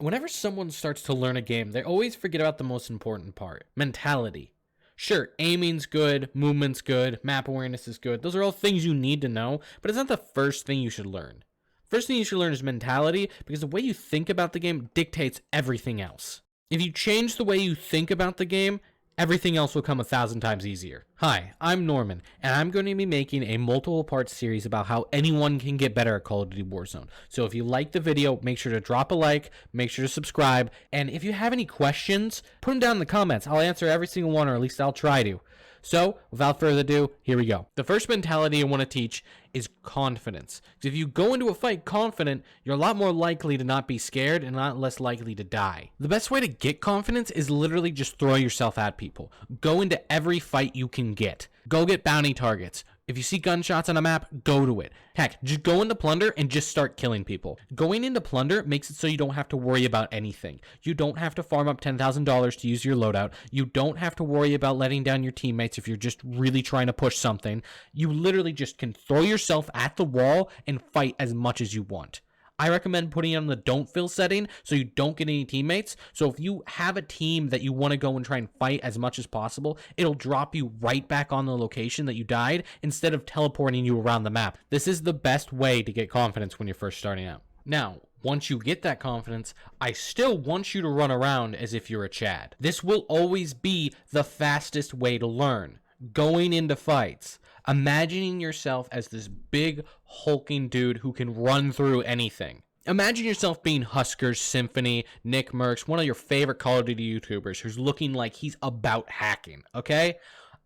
Whenever someone starts to learn a game, they always forget about the most important part: mentality. Sure, aiming's good, movement's good, map awareness is good. Those are all things you need to know, but it's not the first thing you should learn. First thing you should learn is mentality, because the way you think about the game dictates everything else. If you change the way you think about the game, everything else will come 1,000 times easier. Hi, I'm Norman, and I'm going to be making a multiple part series about how anyone can get better at Call of Duty Warzone. So if you like the video, make sure to drop a like, make sure to subscribe, and if you have any questions, put them down in the comments. I'll answer every single one, or at least I'll try to. So, without further ado, here we go. The first mentality I want to teach is confidence. If you go into a fight confident, you're a lot more likely to not be scared and a lot less likely to die. The best way to get confidence is literally just throw yourself at people. Go into every fight you can get. Go get bounty targets. If you see gunshots on a map, go to it. Heck, just go into Plunder and just start killing people. Going into Plunder makes it so you don't have to worry about anything. You don't have to farm up $10,000 to use your loadout. You don't have to worry about letting down your teammates if you're just really trying to push something. You literally just can throw yourself at the wall and fight as much as you want. I recommend putting it on the don't fill setting so you don't get any teammates. So if you have a team that you want to go and try and fight as much as possible, it'll drop you right back on the location that you died instead of teleporting you around the map. This is the best way to get confidence when you're first starting out. Now, once you get that confidence, I still want you to run around as if you're a Chad. This will always be the fastest way to learn. Going into fights, imagining yourself as this big hulking dude who can run through anything. Imagine yourself being Huskers, Symphony, Nick Merckx, one of your favorite Call of Duty YouTubers who's looking like he's about hacking, okay?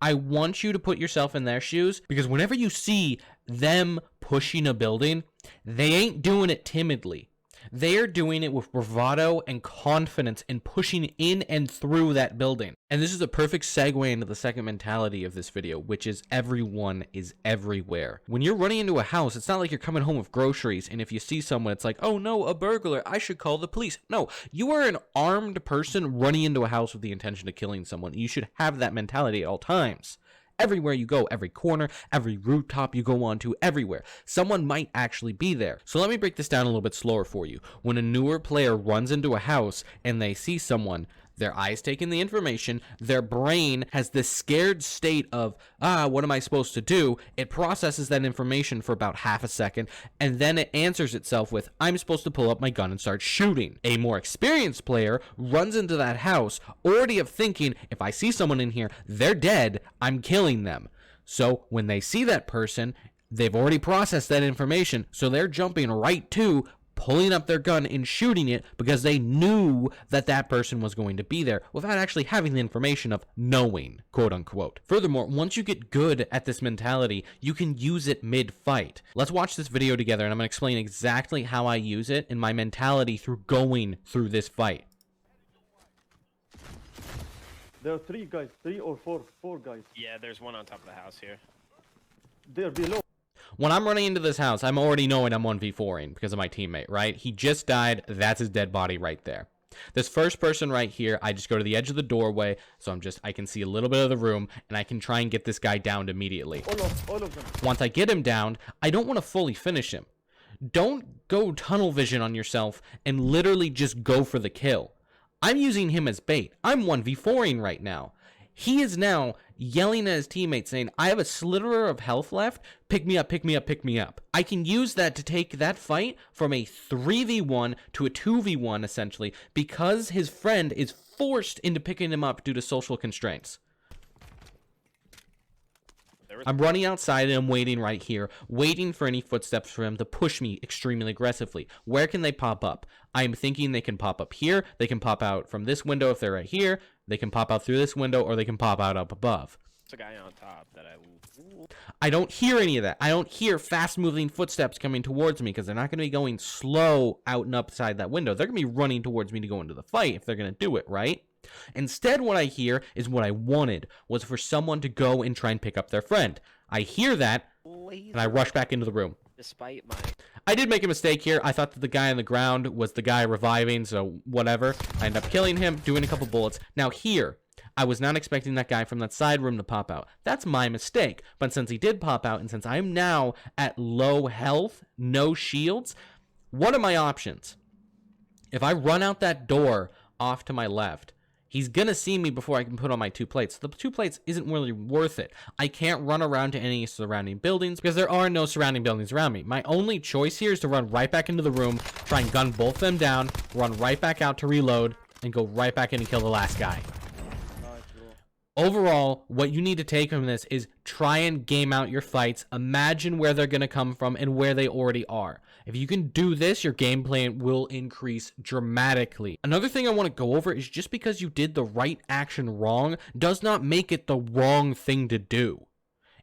I want you to put yourself in their shoes, because whenever you see them pushing a building, they ain't doing it timidly. They are doing it with bravado and confidence in pushing in and through that building. And this is a perfect segue into the second mentality of this video, which is everyone is everywhere. When you're running into a house, it's not like you're coming home with groceries, and if you see someone, it's like, oh no, a burglar, I should call the police. No, you are an armed person running into a house with the intention of killing someone. You should have that mentality at all times. Everywhere you go, every corner, every rooftop you go onto, everywhere, someone might actually be there. So let me break this down a little bit slower for you. When a newer player runs into a house and they see someone, their eyes take in the information, their brain has this scared state of, what am I supposed to do? It processes that information for about half a second, and then it answers itself with, I'm supposed to pull up my gun and start shooting. A more experienced player runs into that house already of thinking, if I see someone in here, they're dead, I'm killing them. So when they see that person, they've already processed that information, so they're jumping right to pulling up their gun and shooting it because they knew that that person was going to be there without actually having the information of knowing, quote unquote. Furthermore, once you get good at this mentality, you can use it mid-fight. Let's watch this video together, and I'm going to explain exactly how I use it and my mentality through going through this fight. There are three guys, four guys. Yeah, there's one on top of the house here. They're below. When I'm running into this house, I'm already knowing I'm 1v4ing because of my teammate, right? He just died. That's his dead body right there. This first person right here, I just go to the edge of the doorway, so I can see a little bit of the room, and I can try and get this guy downed immediately. All of them. Once I get him downed, I don't want to fully finish him. Don't go tunnel vision on yourself and literally just go for the kill. I'm using him as bait. I'm 1v4ing right now. He is now yelling at his teammates saying, I have a sliver of health left. Pick me up, pick me up, pick me up. I can use that to take that fight from a 3v1 to a 2v1 essentially because his friend is forced into picking him up due to social constraints. I'm running outside and I'm waiting right here, waiting for any footsteps for him to push me extremely aggressively. Where can they pop up? I'm thinking they can pop up here. They can pop out from this window if they're right here. They can pop out through this window, or they can pop out up above. There's a guy on top that I don't hear any of that. I don't hear fast-moving footsteps coming towards me because they're not going to be going slow out and upside that window. They're going to be running towards me to go into the fight if they're going to do it, right? Instead, what I hear is what I wanted, was for someone to go and try and pick up their friend. I hear that, and I rush back into the room. Despite my... I did make a mistake here. I thought that the guy on the ground was the guy reviving, so whatever. I ended up killing him, doing a couple bullets. Now here, I was not expecting that guy from that side room to pop out. That's my mistake. But since he did pop out, and since I'm now at low health, no shields, what are my options? If I run out that door off to my left, he's going to see me before I can put on my 2 plates. The 2 plates isn't really worth it. I can't run around to any surrounding buildings because there are no surrounding buildings around me. My only choice here is to run right back into the room, try and gun both them down, run right back out to reload, and go right back in and kill the last guy. Nice, bro. Overall, what you need to take from this is try and game out your fights, imagine where they're going to come from and where they already are. If you can do this, your gameplay will increase dramatically. Another thing I want to go over is just because you did the right action wrong does not make it the wrong thing to do.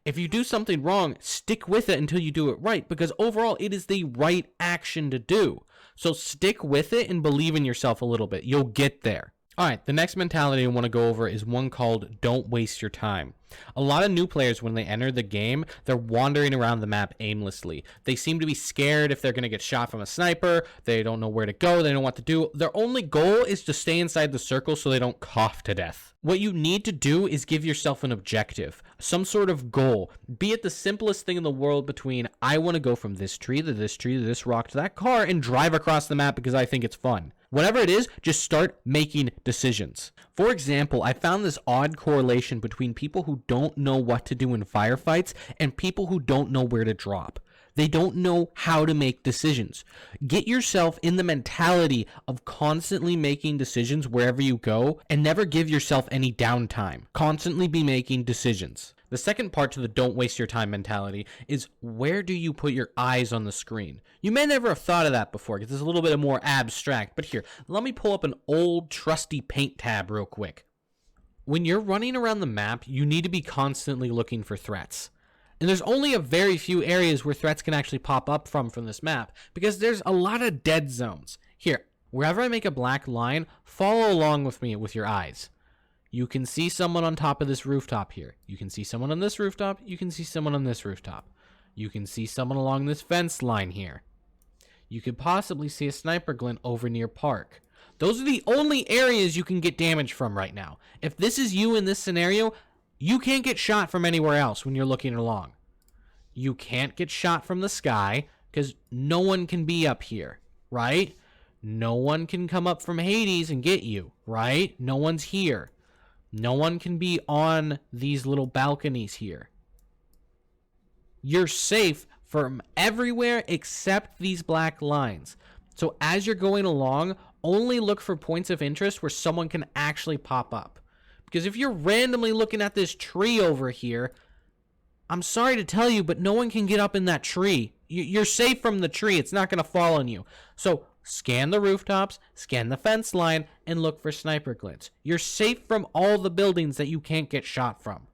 If you do something wrong, stick with it until you do it right, because overall it is the right action to do. So stick with it and believe in yourself a little bit. You'll get there. All right, the next mentality I want to go over is one called don't waste your time. A lot of new players, when they enter the game, they're wandering around the map aimlessly. They seem to be scared if they're going to get shot from a sniper. They don't know where to go. They don't know what to do. Their only goal is to stay inside the circle so they don't cough to death. What you need to do is give yourself an objective, some sort of goal. Be it the simplest thing in the world between I want to go from this tree to this tree to this rock to that car and drive across the map because I think it's fun. Whatever it is, just start making decisions. For example, I found this odd correlation between people who don't know what to do in firefights and people who don't know where to drop. They don't know how to make decisions. Get yourself in the mentality of constantly making decisions wherever you go and never give yourself any downtime. Constantly be making decisions. The second part to the don't waste your time mentality is where do you put your eyes on the screen? You may never have thought of that before because it's a little bit more abstract, but here, let me pull up an old trusty paint tab real quick. When you're running around the map, you need to be constantly looking for threats. And there's only a very few areas where threats can actually pop up from this map because there's a lot of dead zones. Here, wherever I make a black line, follow along with me with your eyes. You can see someone on top of this rooftop here. You can see someone on this rooftop. You can see someone on this rooftop. You can see someone along this fence line here. You could possibly see a sniper glint over near park. Those are the only areas you can get damage from right now. If this is you in this scenario, you can't get shot from anywhere else when you're looking along. You can't get shot from the sky because no one can be up here, right? No one can come up from Hades and get you, right? No one's here. No one can be on these little balconies here. You're safe from everywhere except these black lines. So as you're going along, only look for points of interest where someone can actually pop up. Because if you're randomly looking at this tree over here, I'm sorry to tell you, but no one can get up in that tree. You're safe from the tree. It's not going to fall on you. So scan the rooftops, scan the fence line, and look for sniper glints. You're safe from all the buildings that you can't get shot from.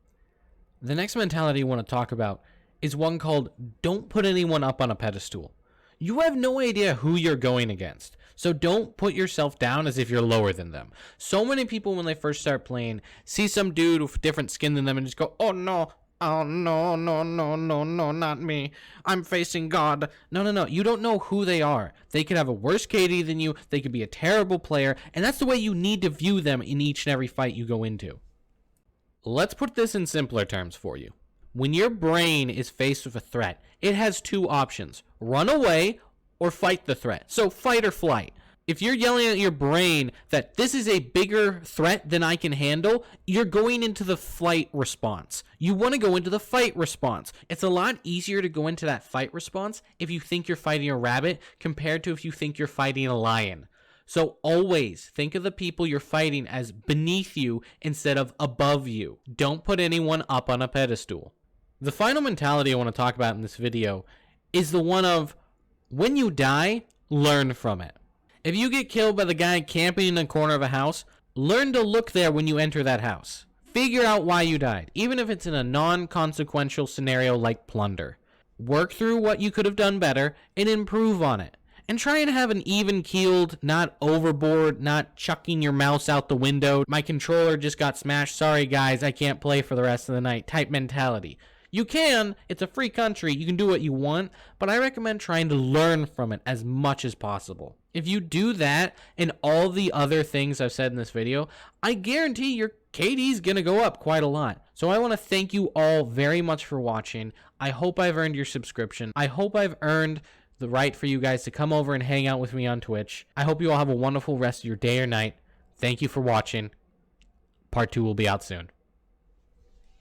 The next mentality I want to talk about is one called don't put anyone up on a pedestal. You have no idea who you're going against. So don't put yourself down as if you're lower than them. So many people, when they first start playing, see some dude with different skin than them and just go, oh no, not me. I'm facing God. No. You don't know who they are. They could have a worse KD than you. They could be a terrible player. And that's the way you need to view them in each and every fight you go into. Let's put this in simpler terms for you. When your brain is faced with a threat, it has two options: run away or fight the threat. So fight or flight. If you're yelling at your brain that this is a bigger threat than I can handle, you're going into the flight response. You want to go into the fight response. It's a lot easier to go into that fight response if you think you're fighting a rabbit compared to if you think you're fighting a lion. So always think of the people you're fighting as beneath you instead of above you. Don't put anyone up on a pedestal. The final mentality I want to talk about in this video is the one of when you die, learn from it. If you get killed by the guy camping in the corner of a house, learn to look there when you enter that house. Figure out why you died, even if it's in a non-consequential scenario like plunder. Work through what you could have done better and improve on it. And try and have an even-keeled, not overboard, not chucking your mouse out the window, my controller just got smashed, sorry guys, I can't play for the rest of the night type mentality. You can, it's a free country, you can do what you want, but I recommend trying to learn from it as much as possible. If you do that and all the other things I've said in this video, I guarantee your KD's gonna go up quite a lot. So I want to thank you all very much for watching. I hope I've earned your subscription. I hope I've earned the right for you guys to come over and hang out with me on Twitch. I hope you all have a wonderful rest of your day or night. Thank you for watching. Part 2 will be out soon.